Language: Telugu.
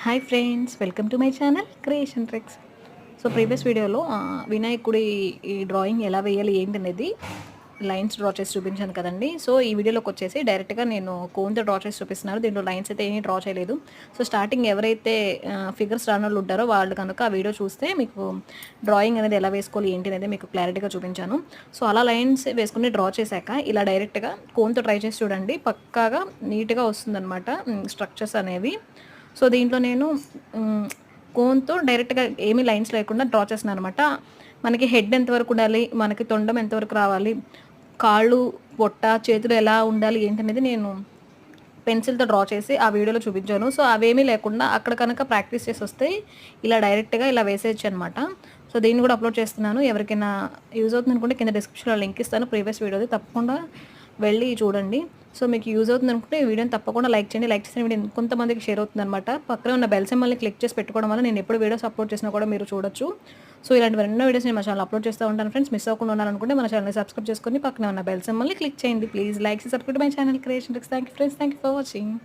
Hi friends, welcome to my channel creation tricks. So previous వీడియోలో వినాయకుడి ఈ డ్రాయింగ్ ఎలా వేయాలి ఏంటనేది లైన్స్ డ్రా చేసి చూపించాను కదండి. సో ఈ వీడియోలోకి వచ్చేసి డైరెక్ట్గా నేను కోన్తో డ్రా చేసి చూపిస్తున్నారు. దీంట్లో లైన్స్ అయితే ఏమీ డ్రా చేయలేదు. సో స్టార్టింగ్ ఎవరైతే ఫిగర్స్ రాని వాళ్ళు ఉంటారో వాళ్ళు కనుక ఆ వీడియో చూస్తే మీకు డ్రాయింగ్ అనేది ఎలా వేసుకోవాలి ఏంటి అనేది మీకు క్లారిటీగా చూపించాను. సో అలా లైన్స్ వేసుకుని డ్రా చేశాక ఇలా డైరెక్ట్గా కోన్తో ట్రై చేసి చూడండి, పక్కాగా నీట్గా వస్తుందన్నమాట స్ట్రక్చర్స్ అనేవి. సో దీంట్లో నేను కోన్తో డైరెక్ట్గా ఏమీ లైన్స్ లేకుండా డ్రా చేస్తున్నాను అనమాట. మనకి హెడ్ ఎంతవరకు ఉండాలి, మనకి తొండం ఎంతవరకు రావాలి, కాళ్ళు, పొట్ట, చేతులు ఎలా ఉండాలి ఏంటనేది నేను పెన్సిల్తో డ్రా చేసి ఆ వీడియోలో చూపించాను. సో అవేమీ లేకుండా అక్కడ కనుక ప్రాక్టీస్ చేసి వస్తే ఇలా డైరెక్ట్గా ఇలా వేసేయచ్చు అనమాట. సో దీన్ని కూడా అప్లోడ్ చేస్తున్నాను. ఎవరికైనా యూజ్ అవుతుంది అనుకుంటే కింద డిస్క్రిప్షన్లో లింక్ ఇస్తాను ప్రీవియస్ వీడియోది, తప్పకుండా వెళ్ళి చూడండి. సో మీకు యూజ్ అవుతుంది అనుకుంటే ఈ వీడియోని తప్పకుండా లైక్ చేయండి. లైక్ చేసిన వీడియో కొంతమందికి షేర్ అవుతుంది అనమాట. పక్కన ఉన్న బెల్ సింబల్ని క్లిక్ చేసి పెట్టుకోవడం వల్ల నేను ఎప్పుడు వీడియోస్ అప్లోడ్ చేసినా కూడా మీరు చూడొచ్చు. సో ఇలాంటి ఎన్నో వీడియోస్ నేను మా ఛానల్ అప్లోడ్ చేస్తూ ఉంటాను ఫ్రెండ్స్. మిస్ అవ్వకుండా ఉన్నారనుకుంటే మన ఛానల్ని సబ్స్క్రైబ్ చేసుకొని పక్కన ఉన్న బెల్ సింబల్ని క్లిక్ చేయండి. Please like subscribe my channel creation tricks. Thank you friends, thank you for watching.